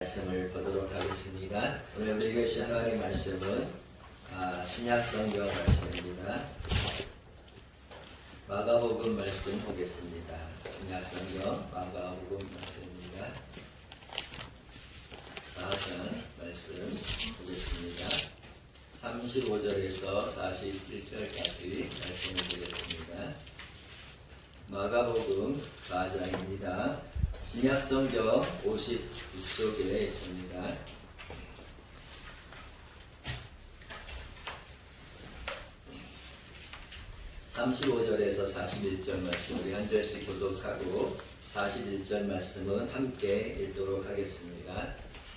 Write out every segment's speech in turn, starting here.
말씀을 보도록 하겠습니다. 오늘 우리가 읽으실 하나님의 말씀은 신약 성경 말씀입니다. 마가복음 말씀 보겠습니다. 신약 성경 마가복음 말씀입니다. 4장 말씀 보겠습니다. 35절에서 41절까지 말씀을 보겠습니다. 마가복음 4장입니다. 신약성경 56쪽에 있습니다. (35절에서) 41절 말씀 우리 한 절씩 교독하고 41절 말씀은 함께 읽도록 하겠습니다.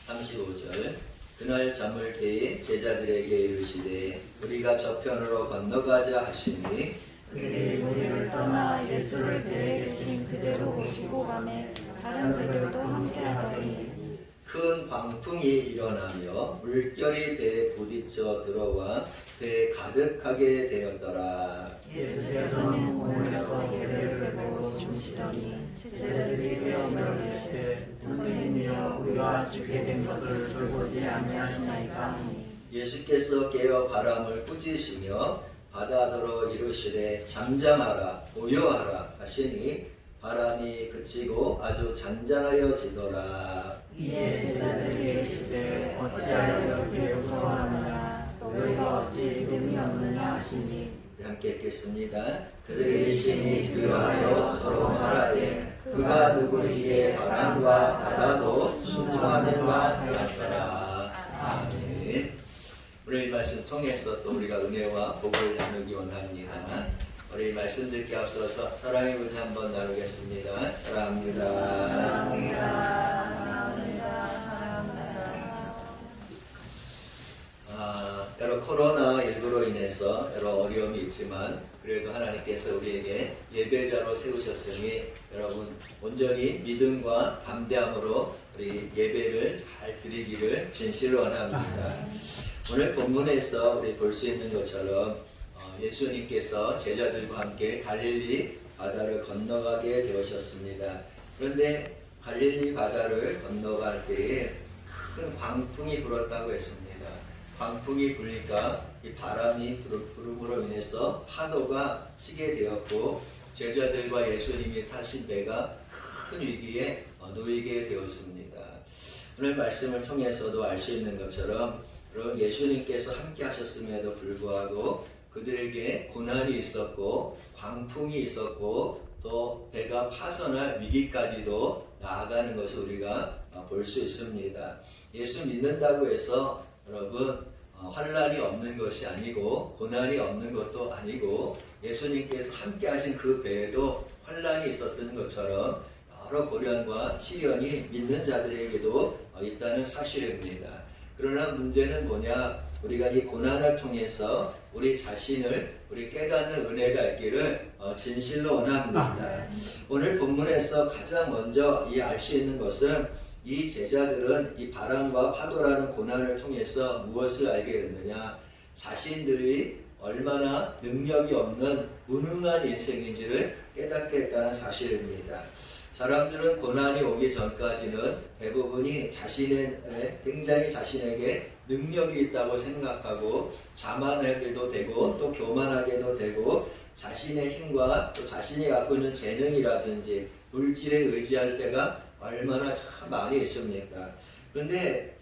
35절 그날 저물 때에 제자들에게 이르시되 우리가 저편으로 건너가자 하시니 그들이 무리를 떠나 예수를 배에 계신 그대로 모시고 가매 다른 그들도 함께하더니 큰 광풍이 일어나며 물결이 배에 부딪혀 들어와 배에 가득하게 되었더라. 예수께서는 오므려서 예배를 베고 주무시더니 제자들이 깨어며 이르되 선생님이여 우리가 죽게 된 것을 돌보지 아니하시나이까 하니 예수께서 깨어 바람을 꾸짖으시며 바다더러 이르시되 잠잠하라 고요하라 하시니 바람이 그치고 아주 잔잔하여지더라. 이에 제자들이 이르시되 어찌하여 이렇게 무서워하느냐 너희가 어찌 믿음이 없느냐 하시니 함께 읽겠습니다. 그들이 심히 두려워하여 서로 말하되 그가 누구이기에 바람과 바다도 순종하는가 하였더라. 아멘. 오늘 이 말씀 통해서 또 우리가 은혜와 복을 나누기 원합니다. 우리 말씀 듣기 앞서서 사랑의 구제 한번 나누겠습니다. 사랑합니다. 여러 코로나19로 인해서 여러 어려움이 있지만 그래도 하나님께서 우리에게 예배자로 세우셨으니 여러분 온전히 믿음과 담대함으로 우리 예배를 잘 드리기를 진실로 원합니다. 오늘 본문에서 우리 볼 수 있는 것처럼 예수님께서 제자들과 함께 갈릴리 바다를 건너가게 되셨습니다. 그런데 갈릴리 바다를 건너갈 때에 큰 광풍이 불었다고 했습니다. 광풍이 불니까 이 바람이 부름으로 인해서 파도가 치게 되었고 제자들과 예수님이 타신 배가 큰 위기에 놓이게 되었습니다. 오늘 말씀을 통해서도 알 수 있는 것처럼 예수님께서 함께 하셨음에도 불구하고 그들에게 고난이 있었고 광풍이 있었고 또 배가 파선할 위기까지도 나아가는 것을 우리가 볼 수 있습니다. 예수 믿는다고 해서 여러분 환난이 없는 것이 아니고 고난이 없는 것도 아니고 예수님께서 함께 하신 그 배에도 환난이 있었던 것처럼 여러 고난과 시련이 믿는 자들에게도 있다는 사실입니다. 그러나 문제는 뭐냐? 우리가 이 고난을 통해서 우리 자신을 우리 깨닫는 은혜가 있기를 진실로 원합니다. 오늘 본문에서 가장 먼저 알 수 있는 것은 이 제자들은 이 바람과 파도라는 고난을 통해서 무엇을 알게 됐느냐? 자신들이 얼마나 능력이 없는 무능한 인생인지를 깨닫게 했다는 사실입니다. 사람들은 고난이 오기 전까지는 대부분이 굉장히 자신에게 능력이 있다고 생각하고 자만하게도 되고 또 교만하게도 되고 자신의 힘과 또 자신이 갖고 있는 재능이라든지 물질에 의지할 때가 얼마나 참 많이 있습니까? 그런데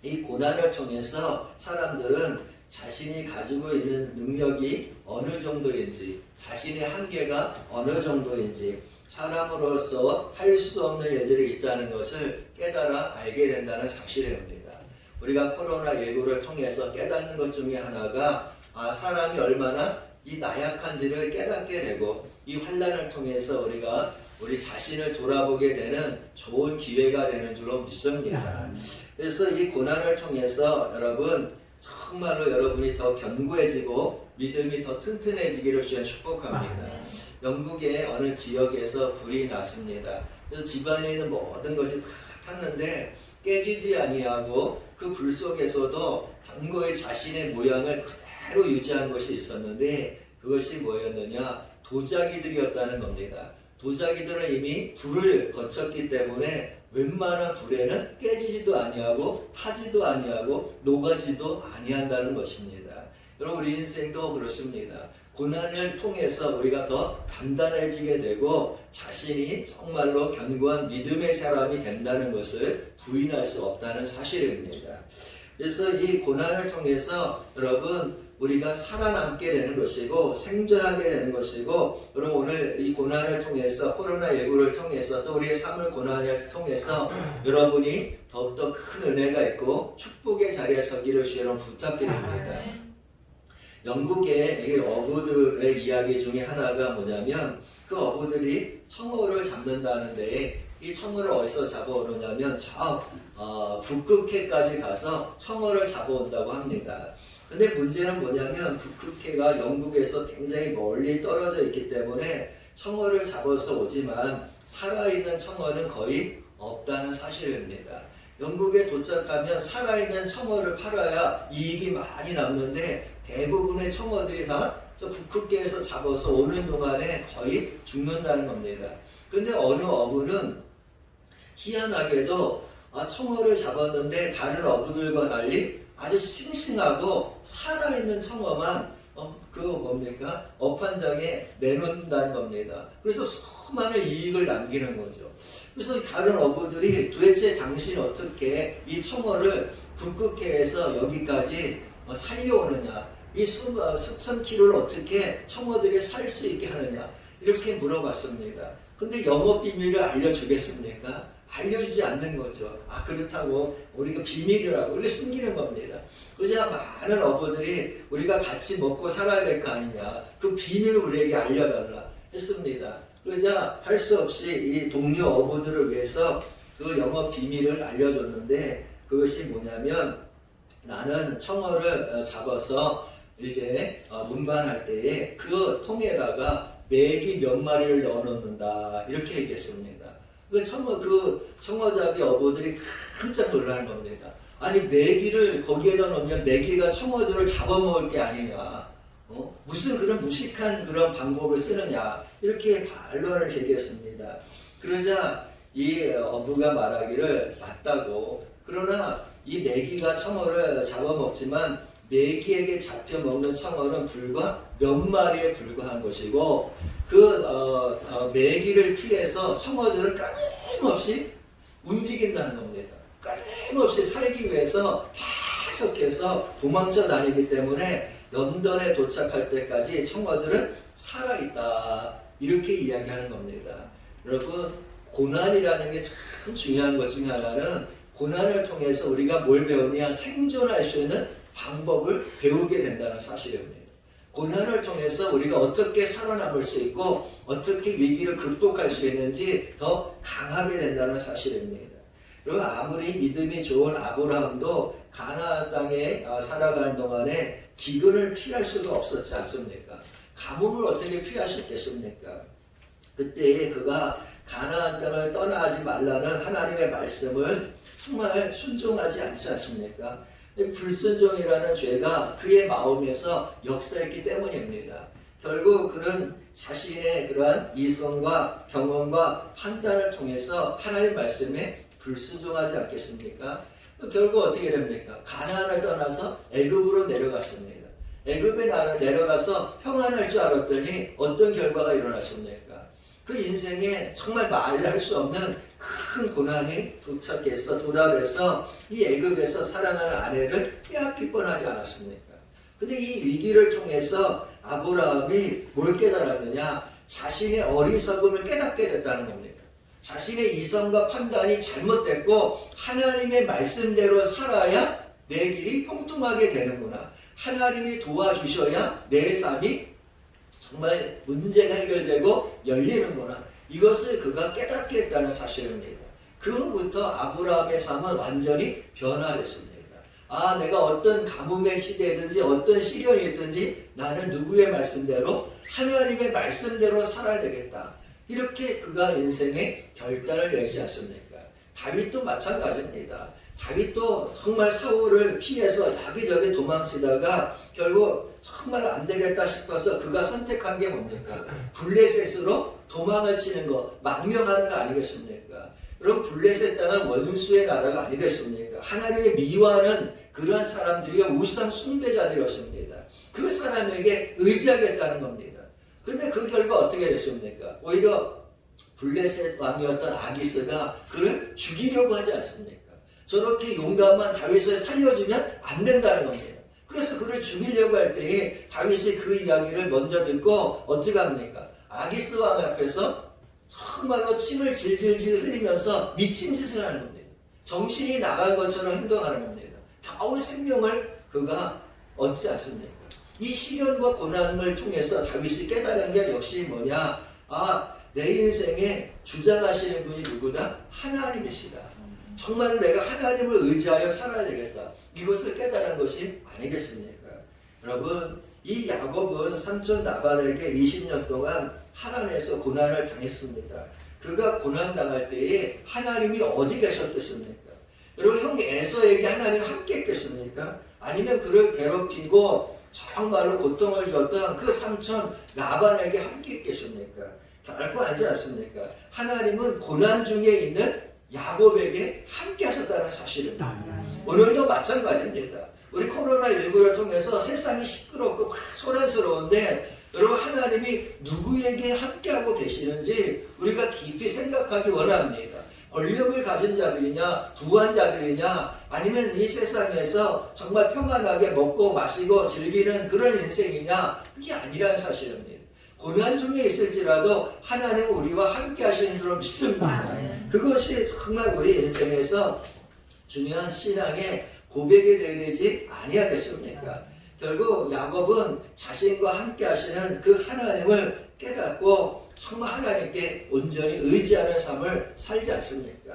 이 고난을 통해서 사람들은 자신이 가지고 있는 능력이 어느 정도인지 자신의 한계가 어느 정도인지 사람으로서 할 수 없는 일들이 있다는 것을 깨달아 알게 된다는 사실입니다. 우리가 코로나19를 통해서 깨닫는 것 중에 하나가 사람이 얼마나 이 나약한지를 깨닫게 되고 이 환난을 통해서 우리가 우리 자신을 돌아보게 되는 좋은 기회가 되는 줄로 믿습니다. 그래서 이 고난을 통해서 여러분 정말로 여러분이 더 견고해지고 믿음이 더 튼튼해지기를 주님 축복합니다. 영국의 어느 지역에서 불이 났습니다. 그래서 집안에 있는 모든 것이 다 탔는데 깨지지 아니하고 그 불 속에서도 견고히 자신의 모양을 그대로 유지한 것이 있었는데 그것이 뭐였느냐? 도자기들이었다는 겁니다. 도자기들은 이미 불을 거쳤기 때문에 웬만한 불에는 깨지지도 아니하고 타지도 아니하고 녹아지도 아니한다는 것입니다. 여러분 우리 인생도 그렇습니다. 고난을 통해서 우리가 더 단단해지게 되고 자신이 정말로 견고한 믿음의 사람이 된다는 것을 부인할 수 없다는 사실입니다. 그래서 이 고난을 통해서 여러분 우리가 살아남게 되는 것이고 생존하게 되는 것이고, 여러분 오늘 이 고난을 통해서 코로나19를 통해서 또 우리의 삶을 고난을 통해서 여러분이 더욱더 큰 은혜가 있고 축복의 자리에 서기를 주여 부탁드립니다. 영국의 이 어부들의 이야기 중에 하나가 뭐냐면 그 어부들이 청어를 잡는다는데 이 청어를 어디서 잡아오느냐면 저 북극해까지 가서 청어를 잡아온다고 합니다. 근데 문제는 뭐냐면 북극해가 영국에서 굉장히 멀리 떨어져 있기 때문에 청어를 잡아서 오지만 살아있는 청어는 거의 없다는 사실입니다. 영국에 도착하면 살아있는 청어를 팔아야 이익이 많이 남는데 대부분의 청어들이 다 저 북극해에서 잡아서 오는 동안에 거의 죽는다는 겁니다. 그런데 어느 어부는 희한하게도 청어를 잡았는데 다른 어부들과 달리 아주 싱싱하고 살아있는 청어만 어판장에 내놓는다는 겁니다. 그래서 수많은 이익을 남기는 거죠. 그래서 다른 어부들이 도대체 당신 어떻게 이 청어를 북극해에서 여기까지 살려오느냐, 이 수천 킬로를 어떻게 청어들이 살 수 있게 하느냐 이렇게 물어봤습니다. 근데 영업 비밀을 알려주겠습니까? 알려주지 않는 거죠. 그렇다고 우리가 비밀이라고 이렇게 숨기는 겁니다. 그러자 많은 어부들이 우리가 같이 먹고 살아야 될 거 아니냐, 그 비밀을 우리에게 알려달라 했습니다. 그러자 할 수 없이 이 동료 어부들을 위해서 그 영업 비밀을 알려줬는데 그것이 뭐냐면 나는 청어를 잡아서 이제 운반할 때에 그 통에다가 메기 몇 마리를 넣어놓는다 이렇게 얘기했습니다. 그 청어잡이 어부들이 깜짝 놀라는 겁니다. 아니 메기를 거기에다 넣으면 메기가 청어들을 잡아먹을 게 아니냐, 무슨 그런 무식한 그런 방법을 쓰느냐 이렇게 반론을 제기했습니다. 그러자 이 어부가 말하기를 맞다고, 그러나 이 메기가 청어를 잡아먹지만 메기에게 잡혀 먹는 청어는 불과 몇 마리에 불과한 것이고 메기를 피해서 청어들은 끊임없이 움직인다는 겁니다. 끊임없이 살기 위해서 계속해서 도망쳐 다니기 때문에 런던에 도착할 때까지 청어들은 살아있다 이렇게 이야기하는 겁니다. 여러분 고난이라는 게 참 중요한 것 중에 하나는 고난을 통해서 우리가 뭘 배우냐, 생존할 수 있는 방법을 배우게 된다는 사실입니다. 고난을 통해서 우리가 어떻게 살아남을 수 있고 어떻게 위기를 극복할 수 있는지 더 강하게 된다는 사실입니다. 여러분 아무리 믿음이 좋은 아브라함도 가나안 땅에 살아가는 동안에 기근을 피할 수가 없었지 않습니까? 가뭄을 어떻게 피할 수 있겠습니까? 그때 그가 가나안 땅을 떠나지 말라는 하나님의 말씀을 정말 순종하지 않지 않습니까? 불순종이라는 죄가 그의 마음에서 역사했기 때문입니다. 결국 그는 자신의 그러한 이성과 경험과 판단을 통해서 하나님 말씀에 불순종하지 않겠습니까? 결국 어떻게 됩니까? 가나안을 떠나서 애굽으로 내려갔습니다. 애굽에 내려가서 평안할 줄 알았더니 어떤 결과가 일어났습니까? 그 인생에 정말 말할 수 없는 큰 고난이 도달해서 이 애굽에서 사랑하는 아내를 빼앗길 뻔하지 않았습니까? 근데 이 위기를 통해서 아브라함이 뭘 깨달았느냐? 자신의 어리석음을 깨닫게 됐다는 겁니다. 자신의 이성과 판단이 잘못됐고 하나님의 말씀대로 살아야 내 길이 형통하게 되는구나. 하나님이 도와주셔야 내 삶이 정말 문제가 해결되고 열리는구나. 이것을 그가 깨닫게 했다는 사실입니다. 그부터 아브라함의 삶은 완전히 변화됐습니다. 내가 어떤 가뭄의 시대든지 어떤 시련이 있든지 나는 누구의 말씀대로 하나님의 말씀대로 살아야 되겠다. 이렇게 그가 인생의 결단을 내지 않습니까? 다윗도 마찬가지입니다. 다윗도 정말 사울을 피해서 여기저기 도망치다가 결국 정말 안 되겠다 싶어서 그가 선택한 게 뭡니까? 블레셋으로 도망을 치는 거, 망명하는 거 아니겠습니까? 그럼 블레셋 땅은 원수의 나라가 아니겠습니까? 하나님의 미워하는 그러한 사람들이 우상 숭배자들이었습니다. 그 사람에게 의지하겠다는 겁니다. 근데 그 결과 어떻게 됐습니까? 오히려 블레셋 왕이었던 아기스가 그를 죽이려고 하지 않습니까? 저렇게 용감한 다윗을 살려주면 안 된다는 겁니다. 그래서 그를 죽이려고 할 때에 다윗이 그 이야기를 먼저 듣고 어떻게 합니까? 아기스 왕 앞에서 정말로 침을 질질질 흘리면서 미친 짓을 하는 겁니다. 정신이 나간 것처럼 행동하는 겁니다. 겨우 생명을 그가 얻지 않습니까? 이 시련과 고난을 통해서 다윗이 깨달은 게 역시 뭐냐? 내 인생에 주장하시는 분이 누구다? 하나님이시다. 정말 내가 하나님을 의지하여 살아야 되겠다. 이것을 깨달은 것이 아니겠습니까? 여러분, 이 야곱은 삼촌 라반에게 20년 동안 하란에서 고난을 당했습니다. 그가 고난당할 때에 하나님이 어디 계셨겠습니까? 여러분, 형 에서에게 하나님 함께 했겠습니까? 아니면 그를 괴롭히고 정말로 고통을 줬던 그 삼촌 라반에게 함께 했겠습니까? 결코 아니지 않습니까? 하나님은 고난 중에 있는 야곱에게 함께 하셨다는 사실입니다. 오늘도 마찬가지입니다. 우리 코로나19를 통해서 세상이 시끄럽고 막 소란스러운데 여러분, 하나님이 누구에게 함께하고 계시는지 우리가 깊이 생각하기 원합니다. 권력을 가진 자들이냐, 부한 자들이냐, 아니면 이 세상에서 정말 평안하게 먹고 마시고 즐기는 그런 인생이냐, 그게 아니라는 사실입니다. 고난 중에 있을지라도 하나님은 우리와 함께 하시는 줄로 믿습니다. 그것이 정말 우리 인생에서 중요한 신앙의 고백이 되어야 되지 아니하겠습니까? 결국 야곱은 자신과 함께 하시는 그 하나님을 깨닫고 정말 하나님께 온전히 의지하는 삶을 살지 않습니까?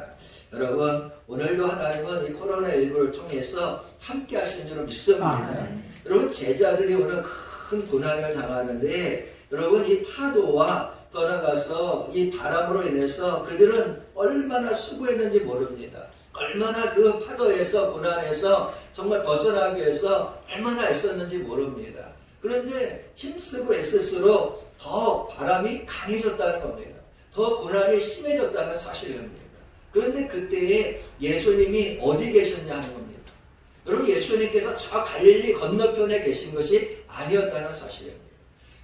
여러분, 오늘도 하나님은 이 코로나19를 통해서 함께 하시는 줄로 믿습니다. 여러분, 제자들이 오늘 큰 고난을 당하는데 여러분, 이 파도와 더 나아가서 이 바람으로 인해서 그들은 얼마나 수고했는지 모릅니다. 얼마나 그 파도에서 고난에서 정말 벗어나기 위해서 얼마나 애썼는지 모릅니다. 그런데 힘쓰고 애쓸수록 더 바람이 강해졌다는 겁니다. 더 고난이 심해졌다는 사실입니다. 그런데 그때에 예수님이 어디 계셨냐 하는 겁니다. 여러분, 예수님께서 저 갈릴리 건너편에 계신 것이 아니었다는 사실입니다.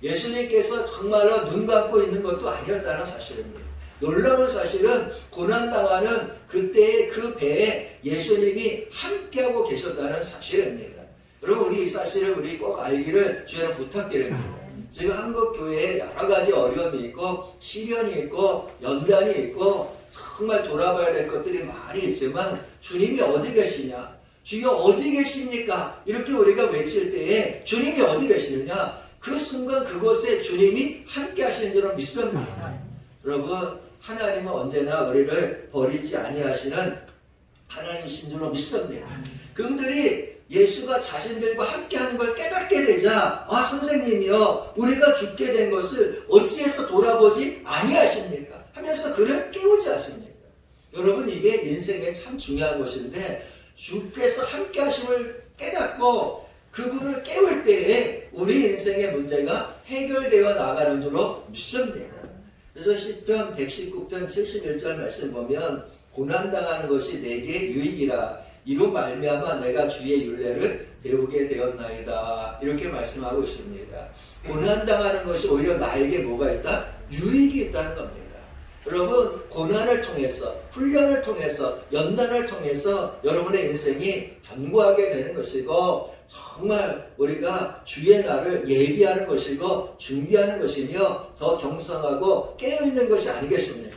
예수님께서 정말로 눈 감고 있는 것도 아니었다는 사실입니다. 놀라운 사실은 고난당하는 그때의 그 배에 예수님이 함께하고 계셨다는 사실입니다. 여러분, 우리 이 사실을 우리 꼭 알기를 주님 부탁드립니다. 지금 한국 교회에 여러 가지 어려움이 있고 시련이 있고 연단이 있고 정말 돌아봐야 될 것들이 많이 있지만 주님이 어디 계시냐? 주여 어디 계십니까? 이렇게 우리가 외칠 때에 주님이 어디 계시느냐? 그 순간 그곳에 주님이 함께 하시는 줄로 믿습니다. 여러분, 하나님은 언제나 우리를 버리지 아니하시는 하나님이신 줄로 믿습니다. 그들이 예수가 자신들과 함께하는 걸 깨닫게 되자 선생님이요, 우리가 죽게 된 것을 어찌해서 돌아보지 아니하십니까? 하면서 그를 깨우지 않습니까? 여러분, 이게 인생에 참 중요한 것인데 주께서 함께하심을 깨닫고 그분을 깨울 때에 우리 인생의 문제가 해결되어 나가는 줄로 믿습니다. 그래서 시편 119편 71절 말씀 보면 고난당하는 것이 내게 유익이라 이로 말미암아 내가 주의 율례를 배우게 되었나이다. 이렇게 말씀하고 있습니다. 고난당하는 것이 오히려 나에게 뭐가 있다? 유익이 있다는 겁니다. 여러분, 고난을 통해서, 훈련을 통해서, 연단을 통해서 여러분의 인생이 견고하게 되는 것이고 정말 우리가 주의 날을 예비하는 것이고 준비하는 것이며 더 경성하고 깨어있는 것이 아니겠습니까?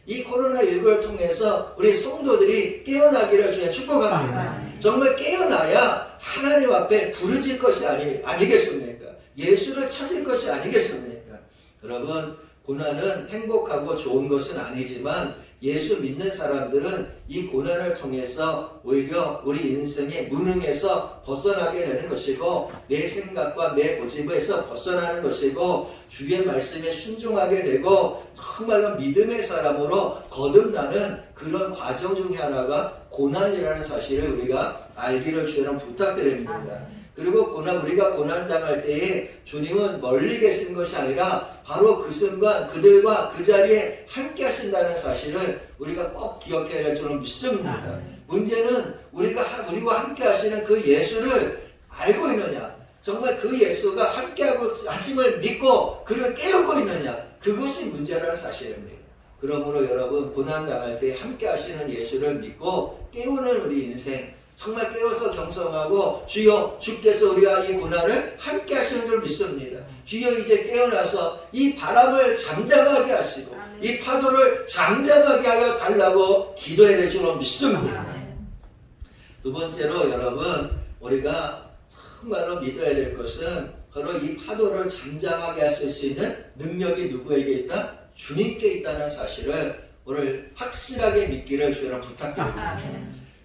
이 코로나19를 통해서 우리 성도들이 깨어나기를 주님 축복합니다. 정말 깨어나야 하나님 앞에 부르질 것이 아니겠습니까? 예수를 찾을 것이 아니겠습니까? 여러분, 고난은 행복하고 좋은 것은 아니지만 예수 믿는 사람들은 이 고난을 통해서 오히려 우리 인생의 무능에서 벗어나게 되는 것이고 내 생각과 내 고집에서 벗어나는 것이고 주의 말씀에 순종하게 되고 정말로 믿음의 사람으로 거듭나는 그런 과정 중에 하나가 고난이라는 사실을 우리가 알기를 주님 부탁드립니다. 그리고 우리가 고난당할 때에 주님은 멀리 계신 것이 아니라 바로 그 순간 그들과 그 자리에 함께 하신다는 사실을 우리가 꼭 기억해야 할 줄은 믿습니다. 문제는 우리와 함께 하시는 그 예수를 알고 있느냐, 정말 그 예수가 함께하고 하심을 믿고 그를 깨우고 있느냐, 그것이 문제라는 사실입니다. 그러므로 여러분, 고난당할 때 함께 하시는 예수를 믿고 깨우는 우리 인생, 정말 깨워서 경성하고 주여, 주께서 우리와 이 고난을 함께 하시는 줄 믿습니다. 주여, 이제 깨어나서 이 바람을 잠잠하게 하시고 이 파도를 잠잠하게 하여 달라고 기도해야 줄로 믿습니다. 두 번째로 여러분, 우리가 정말로 믿어야 될 것은 바로 이 파도를 잠잠하게 하실 수 있는 능력이 누구에게 있다? 주님께 있다는 사실을 오늘 확실하게 믿기를 주님으로 부탁드립니다.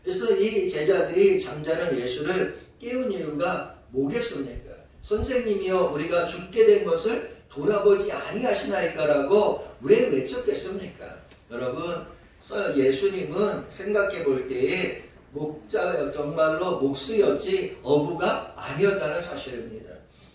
그래서 이 제자들이 잠자는 예수를 깨운 이유가 뭐겠습니까? 선생님이여, 우리가 죽게 된 것을 돌아보지 아니하시나이까라고 왜 외쳤겠습니까? 여러분, 예수님은 생각해 볼 때에 정말로 목수였지 어부가 아니었다는 사실입니다.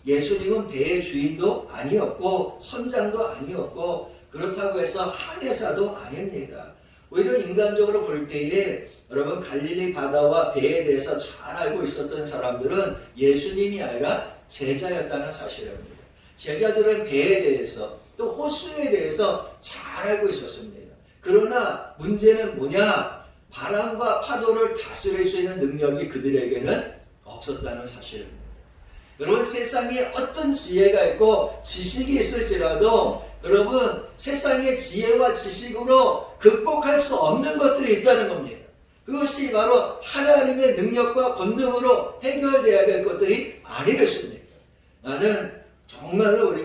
예수님은 배의 주인도 아니었고 선장도 아니었고 그렇다고 해서 항해사도 아닙니다. 오히려 인간적으로 볼 때에 여러분, 갈릴리 바다와 배에 대해서 잘 알고 있었던 사람들은 예수님이 아니라 제자였다는 사실입니다. 제자들은 배에 대해서 또 호수에 대해서 잘 알고 있었습니다. 그러나 문제는 뭐냐? 바람과 파도를 다스릴 수 있는 능력이 그들에게는 없었다는 사실입니다. 여러분, 세상에 어떤 지혜가 있고 지식이 있을지라도 여러분, 세상의 지혜와 지식으로 극복할 수 없는 것들이 있다는 겁니다. 그것이 바로 하나님의 능력과 권능으로 해결되어야 될 것들이 아니겠습니까? 나는 정말로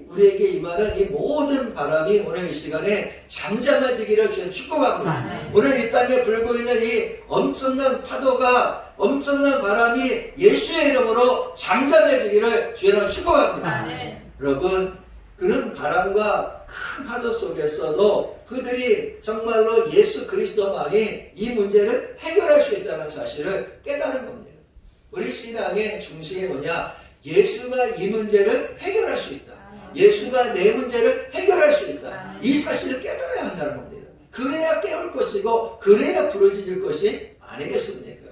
우리에게 임하는 이 모든 바람이 오늘 이 시간에 잠잠해지기를 주님 축복합니다. 오늘 이 땅에 불고 있는 이 엄청난 파도가, 엄청난 바람이 예수의 이름으로 잠잠해지기를 주님 축복합니다. 여러분, 그런 바람과 큰 파도 속에서도 그들이 정말로 예수 그리스도만이 이 문제를 해결할 수 있다는 사실을 깨달은 겁니다. 우리 신앙의 중심이 뭐냐? 예수가 이 문제를 해결할 수 있다. 예수가 내 문제를 해결할 수 있다. 이 사실을 깨달아야 한다는 겁니다. 그래야 깨울 것이고 그래야 부러질 것이 아니겠습니까?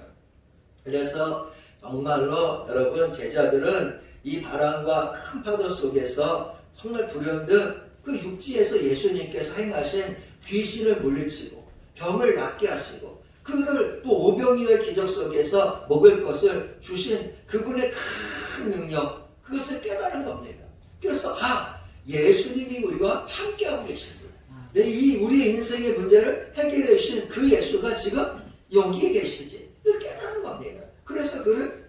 그래서 정말로 여러분, 제자들은 이 바람과 큰 파도 속에서 정말 불현듯 그 육지에서 예수님께서 행하신 귀신을 물리치고 병을 낫게 하시고 그를 또 오병이어의 기적 속에서 먹을 것을 주신 그분의 큰 능력, 그것을 깨달은 겁니다. 그래서 예수님이 우리와 함께하고 계시구나. 이 우리 인생의 문제를 해결해 주신 그 예수가 지금 여기에 계시지. 이걸 깨달은 겁니다. 그래서 그를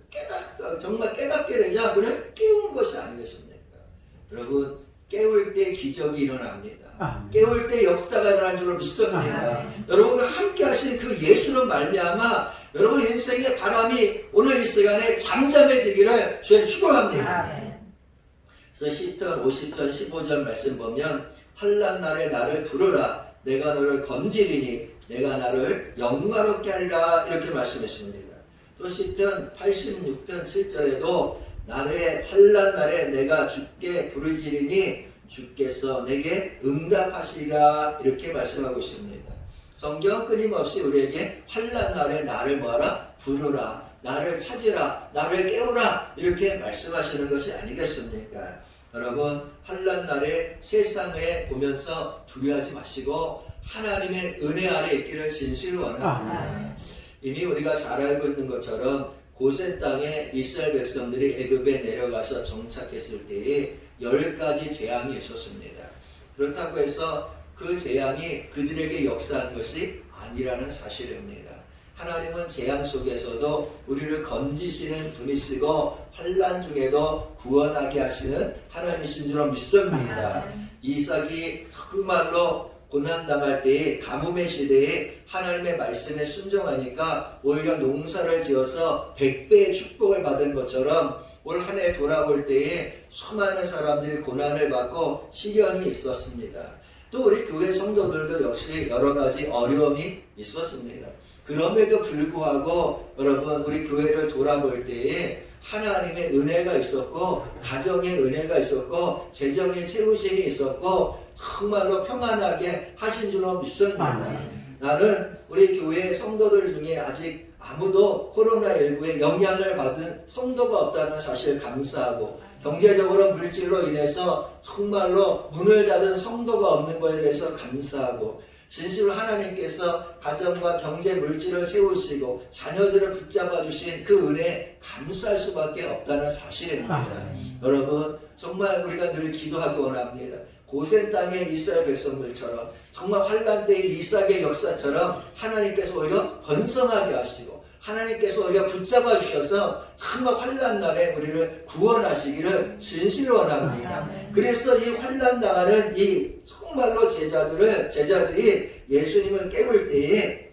정말 깨닫게 되자 그를 깨우는 것이 아니겠습니까? 여러분, 깨울 때 기적이 일어납니다. 깨울 때 역사가 일어나는 줄로 믿습니다. 여러분과 함께 하신 그 예수로 말미암아 여러분 인생의 바람이 오늘 이 시간에 잠잠해지기를 주님 축복합니다. 그래서 시편 50편 15절 말씀 보면 환난 날에 나를 부르라, 내가 너를 건지리니 내가 나를 영광롭게 하리라, 이렇게 말씀했습니다. 또 시편 86편 7절에도 나의 환난 날에 내가 주께 부르짖으니 주께서 내게 응답하시리라, 이렇게 말씀하고 있습니다. 성경은 끊임없이 우리에게 환난 날에 나를 뭐하라? 부르라, 나를 찾으라, 나를 깨우라, 이렇게 말씀하시는 것이 아니겠습니까? 여러분, 환난 날에 세상에 보면서 두려워하지 마시고 하나님의 은혜 아래 있기를 진실로 원합니다. 이미 우리가 잘 알고 있는 것처럼 고센 땅에 이스라엘 백성들이 애굽에 내려가서 정착했을 때에 10가지 재앙이 있었습니다. 그렇다고 해서 그 재앙이 그들에게 역사한 것이 아니라는 사실입니다. 하나님은 재앙 속에서도 우리를 건지시는 분이시고 환난 중에도 구원하게 하시는 하나님이신 줄 믿습니다. 이삭이 정말로 고난당할 때에 가뭄의 시대에 하나님의 말씀에 순종하니까 오히려 농사를 지어서 100배의 축복을 받은 것처럼 올 한 해 돌아볼 때에 수많은 사람들이 고난을 받고 시련이 있었습니다. 또 우리 교회 성도들도 역시 여러 가지 어려움이 있었습니다. 그럼에도 불구하고 여러분 우리 교회를 돌아볼 때에 하나님의 은혜가 있었고 가정의 은혜가 있었고 재정의 채우심이 있었고 정말로 평안하게 하신 줄로 믿습니다. 나는 우리 교회 성도들 중에 아직 아무도 코로나19에 영향을 받은 성도가 없다는 사실 감사하고 경제적으로 물질로 인해서 정말로 문을 닫은 성도가 없는 것에 대해서 감사하고 진실로 하나님께서 가정과 경제 물질을 세우시고 자녀들을 붙잡아 주신 그 은혜에 감사할 수밖에 없다는 사실입니다. 여러분 정말 우리가 늘 기도하기 원합니다. 고센 땅의 이스라엘 백성들처럼 정말 환난 때의 이삭의 역사처럼 하나님께서 오히려 번성하게 하시고 하나님께서 오히려 붙잡아 주셔서 정말 환난 날에 우리를 구원하시기를 진실로 원합니다. 그래서 이 환난 당하는 이 정말로 제자들이 예수님을 깨울 때에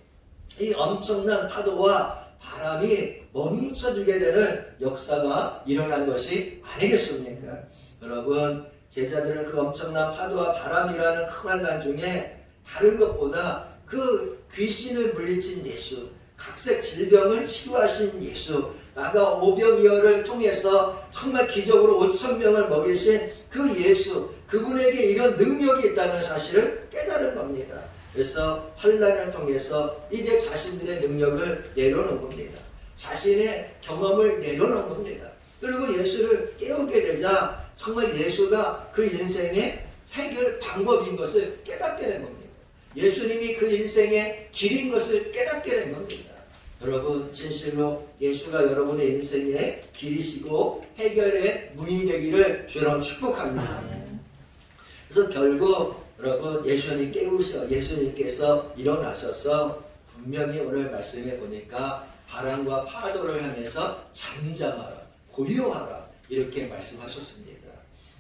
이 엄청난 파도와 바람이 멈춰주게 되는 역사가 일어난 것이 아니겠습니까? 여러분 제자들은 그 엄청난 파도와 바람이라는 큰 환난 중에 다른 것보다 그 귀신을 물리친 예수, 각색 질병을 치유하신 예수, 나가 오병이어를 통해서 정말 기적으로 5,000명을 먹이신 그 예수, 그분에게 이런 능력이 있다는 사실을 깨달은 겁니다. 그래서 환난을 통해서 이제 자신들의 능력을 내려놓은 겁니다. 자신의 경험을 내려놓은 겁니다. 그리고 예수를 깨우게 되자 정말 예수가 그 인생의 해결 방법인 것을 깨닫게 된 겁니다. 예수님이 그 인생의 길인 것을 깨닫게 된 겁니다. 여러분 진실로 예수가 여러분의 인생의 길이시고 해결의 문이 되기를 주로 축복합니다. 그래서 결국 여러분 예수님께서 일어나셔서 분명히 오늘 말씀해 보니까 바람과 파도를 향해서 잠잠하라, 고요하라 이렇게 말씀하셨습니다.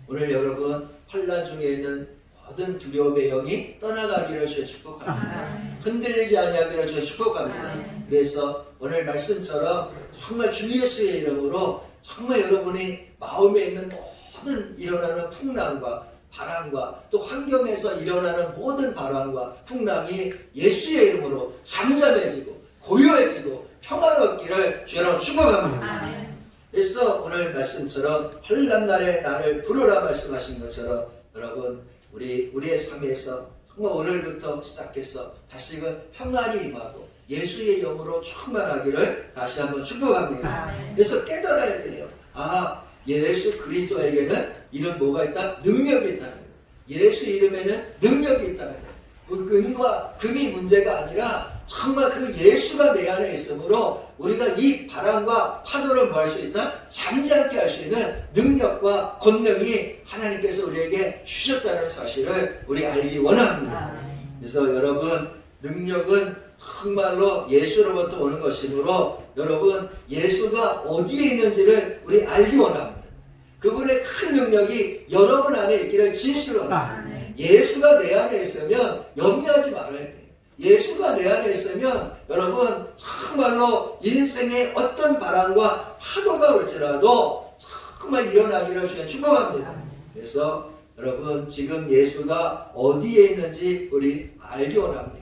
오늘 여러분 환난 중에 있는 모든 두려움의 영이 떠나가기를 주여 축복합니다. 흔들리지 아니하기를 주여 축복합니다. 그래서 오늘 말씀처럼 정말 주 예수의 이름으로 정말 여러분이 마음에 있는 모든 일어나는 풍랑과 바람과 또 환경에서 일어나는 모든 바람과 풍랑이 예수의 이름으로 잠잠해지고 고요해지고 평안없기를 주여 축복합니다. 그래서 오늘 말씀처럼 환난 날에 나를 부르라 말씀하신 것처럼 여러분 우리의 삶에서 정말 오늘부터 시작해서 다시금 평안이 임하고 예수의 영으로 충만하기를 다시 한번 축복합니다. 그래서 깨달아야 돼요. 예수 그리스도에게는 이런 뭐가 있다? 능력이 있다는 거예요. 예수 이름에는 능력이 있다는 거예요. 은과 금이 문제가 아니라 정말 그 예수가 내 안에 있으므로 우리가 이 바람과 파도를 뭐 할 수 있다? 잠잠케 할 수 있는 능력과 권능이 하나님께서 우리에게 주셨다는 사실을 우리 알기 원합니다. 그래서 여러분 능력은 정말로 예수로부터 오는 것이므로 여러분 예수가 어디에 있는지를 우리 알기 원합니다. 그분의 큰 능력이 여러분 안에 있기를 진실로 원합니다. 예수가 내 안에 있으면 염려하지 말아야 돼요. 예수가 내 안에 있으면 여러분 정말로 인생의 어떤 바람과 파도가 올지라도 정말 일어나기를 주여 축복합니다. 그래서 여러분 지금 예수가 어디에 있는지 우리 알기 원합니다.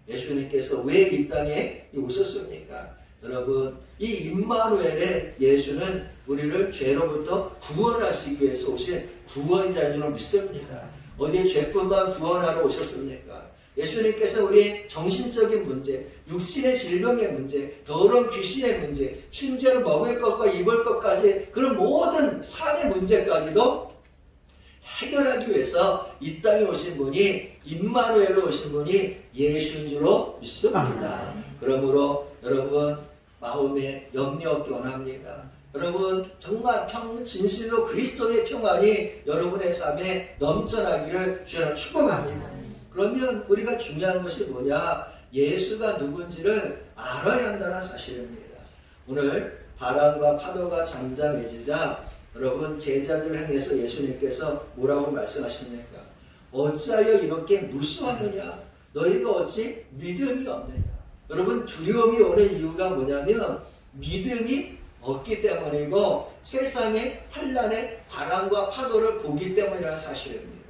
예수님께서 왜 이 땅에 오셨습니까? 여러분 이 임마누엘의 예수는 우리를 죄로부터 구원하시기 위해서 오신 구원자인 줄 믿습니다. 어디 죄뿐만 구원하러 오셨습니까? 예수님께서 우리 정신적인 문제, 육신의 질병의 문제, 더러운 귀신의 문제, 심지어 먹을 것과 입을 것까지 그런 모든 삶의 문제까지도 해결하기 위해서 이 땅에 오신 분이 임마누엘로 오신 분이 예수인 줄로 믿습니다. 그러므로 여러분 마음에 염려 없기 원합니다. 여러분 정말 진실로 그리스도의 평안이 여러분의 삶에 넘쳐나기를 주여 축복합니다. 그러면 우리가 중요한 것이 뭐냐? 예수가 누군지를 알아야 한다는 사실입니다. 오늘 바람과 파도가 잠잠해지자 여러분 제자들을 향해서 예수님께서 뭐라고 말씀하십니까? 어찌하여 이렇게 무수하느냐? 너희가 어찌 믿음이 없느냐? 여러분 두려움이 오는 이유가 뭐냐면 믿음이 없기 때문이고 세상의 환난의 바람과 파도를 보기 때문이라는 사실입니다.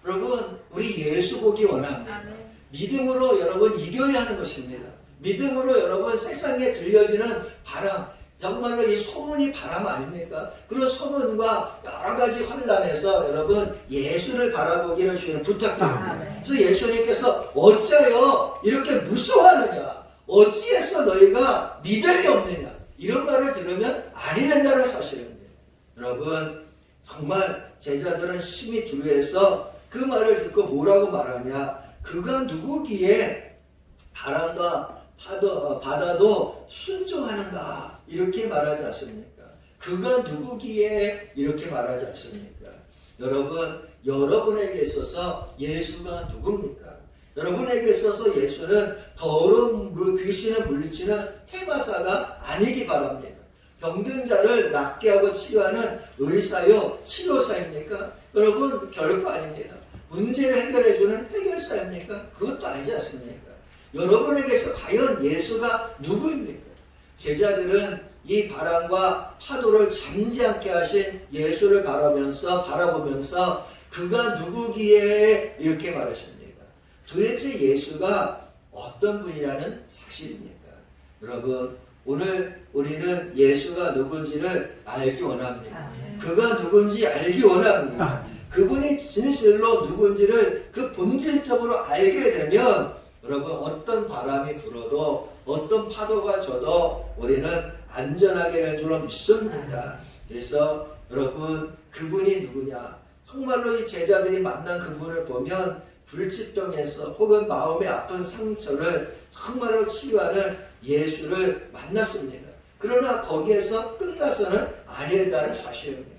여러분 우리 예수 보기 원합니다. 믿음으로 여러분 이겨야 하는 것입니다. 믿음으로 여러분 세상에 들려지는 바람, 정말로 이 소문이 바람 아닙니까? 그런 소문과 여러 가지 환란에서 여러분 예수를 바라보기를 주님 부탁드립니다. 그래서 예수님께서 어찌하여 이렇게 무서워하느냐? 어찌해서 너희가 믿음이 없느냐? 이런 말을 들으면 아니 된다는 사실입니다. 여러분 정말 제자들은 심히 두려워해서 그 말을 듣고 뭐라고 말하냐? 그가 누구기에 바람과 바다도 순종하는가? 이렇게 말하지 않습니까? 그가 누구기에 이렇게 말하지 않습니까? 여러분, 여러분에게 있어서 예수가 누굽니까? 여러분에게 있어서 예수는 더러운 귀신을 물리치는 테마사가 아니기 바랍니다. 병든 자를 낫게 하고 치료하는 의사요, 치료사입니까? 여러분, 결코 아닙니다. 문제를 해결해주는 해결사입니까? 그것도 아니지 않습니까? 여러분에게서 과연 예수가 누구입니까? 제자들은 이 바람과 파도를 잠지 않게 하신 예수를 바라보면서 그가 누구기에 이렇게 말하십니다. 도대체 예수가 어떤 분이라는 사실입니까? 여러분, 오늘 우리는 예수가 누군지를 알기 원합니다. 그가 누군지 알기 원합니다. 그분이 진실로 누군지를 그 본질적으로 알게 되면 여러분 어떤 바람이 불어도 어떤 파도가 져도 우리는 안전하게 될 줄로 믿습니다. 그래서 여러분 그분이 누구냐? 정말로 이 제자들이 만난 그분을 보면 불치병에서 혹은 마음의 아픈 상처를 정말로 치유하는 예수를 만났습니다. 그러나 거기에서 끝나서는 아니었다는 사실입니다.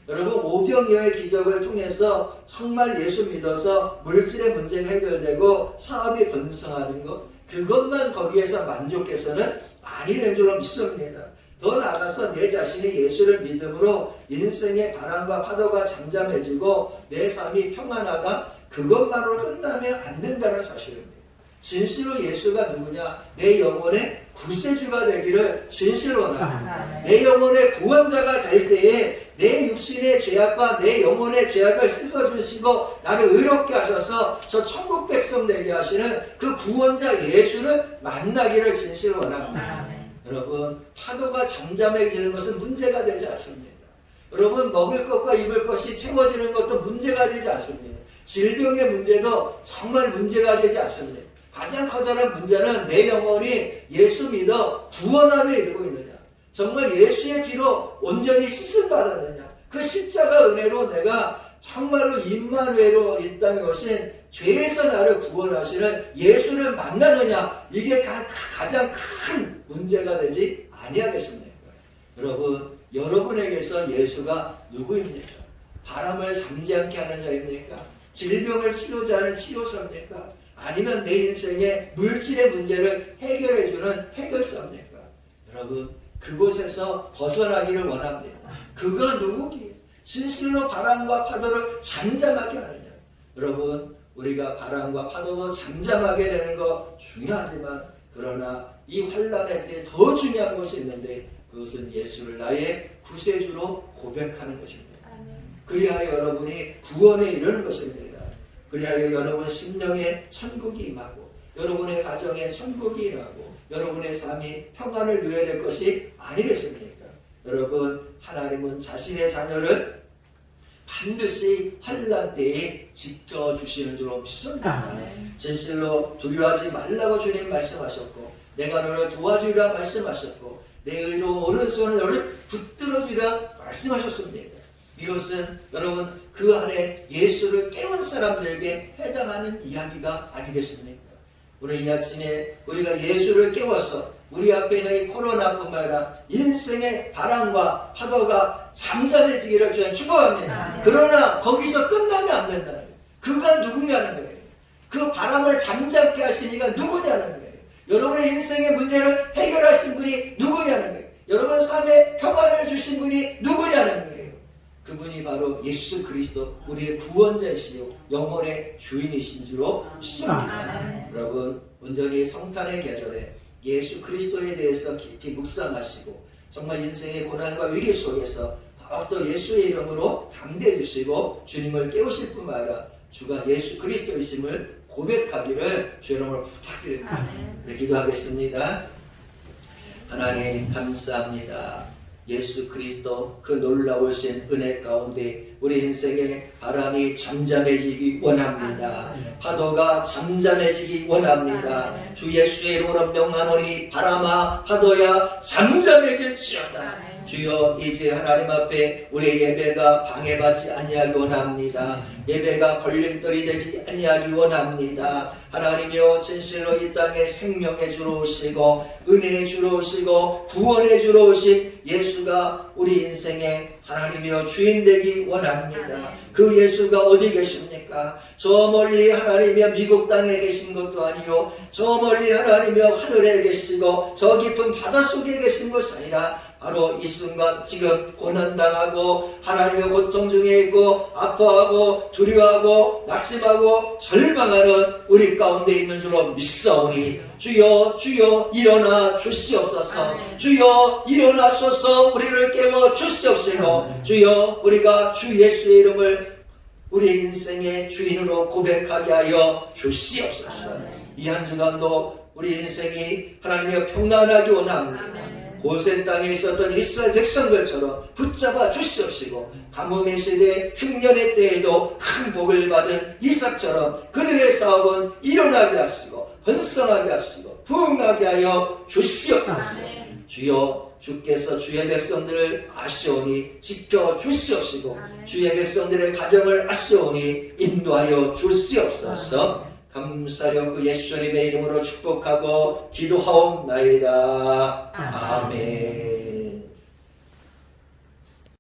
여러분 오병이어의 기적을 통해서 정말 예수 믿어서 물질의 문제가 해결되고 사업이 번성하는 것 그것만 거기에서 만족해서는 아니라는 줄로 믿습니다. 더 나아가서 내 자신이 예수를 믿음으로 인생의 바람과 파도가 잠잠해지고 내 삶이 평안하다 그것만으로 끝나면 안 된다는 사실입니다. 진실로 예수가 누구냐? 내 영혼의 구세주가 되기를 진실로 원합니다. 내 영혼의 구원자가 될 때에 내 육신의 죄악과 내 영혼의 죄악을 씻어주시고 나를 의롭게 하셔서 저 천국 백성 되게 하시는 그 구원자 예수를 만나기를 진실로 원합니다. 여러분 파도가 잠잠해지는 것은 문제가 되지 않습니다. 여러분 먹을 것과 입을 것이 채워지는 것도 문제가 되지 않습니다. 질병의 문제도 정말 문제가 되지 않습니다. 가장 커다란 문제는 내 영혼이 예수 믿어 구원함에 이르고 있느냐. 정말 예수의 피로 온전히 씻음 받았느냐. 그 십자가 은혜로 내가 정말로 임마누엘로 있다는 것은 죄에서 나를 구원하시는 예수를 만나느냐. 이게 가장 큰 문제가 되지 아니하겠습니까? 여러분, 여러분에게서 예수가 누구입니까? 바람을 잠지 않게 하는 자입니까? 질병을 치료지 않은 치료사입니까? 아니면 내 인생의 물질의 문제를 해결해주는 해결사입니까? 여러분 그곳에서 벗어나기를 원합니다. 그가 누구기에 진실로 바람과 파도를 잠잠하게 하느냐. 여러분 우리가 바람과 파도도 잠잠하게 되는 거 중요하지만 그러나 이 환난의 때 더 중요한 것이 있는데 그것은 예수를 나의 구세주로 고백하는 것입니다. 그리하여 여러분이 구원에 이르는 것입니다. 그리하여 여러분 심령에 천국이 임하고 여러분의 가정에 천국이 임하고 여러분의 삶이 평안을 누려야 될 것이 아니겠습니까? 여러분 하나님은 자신의 자녀를 반드시 환난 때에 지켜주시는 줄로 믿습니다. 진실로 두려워하지 말라고 주님 말씀하셨고 내가 너를 도와주리라 말씀하셨고 내 의로 오른손을 너를 붙들어주리라 말씀하셨습니다. 이것은 여러분 그 안에 예수를 깨운 사람들에게 해당하는 이야기가 아니겠습니까? 우리 이 아침에 우리가 예수를 깨워서 우리 앞에 있는 이 코로나뿐만 아니라 인생의 바람과 파도가 잠잠해지기를 주님 축복합니다. 그러나 거기서 끝나면 안 된다는 거예요. 그가 누구냐는 거예요. 그 바람을 잠잠케 하신 이가 누구냐는 거예요. 여러분의 인생의 문제를 해결하신 분이 누구냐는 거예요. 여러분 삶에 평안을 주신 분이 누구냐는 거예요. 그분이 바로 예수 그리스도 우리의 구원자이시요 영혼의 주인이신 줄로 믿습니다. 여러분 온전히 성탄의 계절에 예수 그리스도에 대해서 깊이 묵상하시고 정말 인생의 고난과 위기 속에서 더욱더 예수의 이름으로 담대해 주시고 주님을 깨우실 뿐만 아니라 주가 예수 그리스도이심을 고백하기를 주 여러분을 부탁드립니다. 네, 기도하겠습니다. 하나님 감사합니다. 예수 그리스도 그 놀라우신 은혜 가운데 우리 인생의 바람이 잠잠해지기 원합니다. 파도가 잠잠해지기 원합니다. 주 예수의 이름으로 명하노니 바람아 파도야 잠잠해질지어다. 주여 이제 하나님 앞에 우리의 예배가 방해받지 아니하기 원합니다. 예배가 걸림돌이 되지 아니하기 원합니다. 하나님이여 진실로 이 땅에 생명의 주로 오시고 은혜의 주로 오시고 구원의 주로 오신 예수가 우리 인생의 하나님이여 주인 되기 원합니다. 그 예수가 어디 계십니까? 저 멀리 하나님이여 미국 땅에 계신 것도 아니요 저 멀리 하나님이여 하늘에 계시고 저 깊은 바닷속에 계신 것이 아니라 바로 이 순간 지금 고난당하고 하나님의 고통 중에 있고 아파하고 두려워하고 낙심하고 절망하는 우리 가운데 있는 줄로 믿사오니 주여 주여 일어나 주시옵소서. 주여 일어나소서 우리를 깨워 주시옵시고 주여 우리가 주 예수의 이름을 우리 인생의 주인으로 고백하게 하여 주시옵소서. 이 한 주간도 우리 인생이 하나님의 평안하기 원합니다. 고센 땅에 있었던 이스라엘 백성들처럼 붙잡아 주시옵시고 가뭄의 시대 흉년의 때에도 큰 복을 받은 이삭처럼 그들의 사업은 일어나게 하시고 번성하게 하시고 부흥하게 하여 주시옵소서. 주여 주께서 주의 백성들을 아시오니 지켜 주시옵시고 주의 백성들의 가정을 아시오니 인도하여 주시옵소서. 감사려 그 예수님의 이름으로 축복하고 기도하옵나이다. 아멘.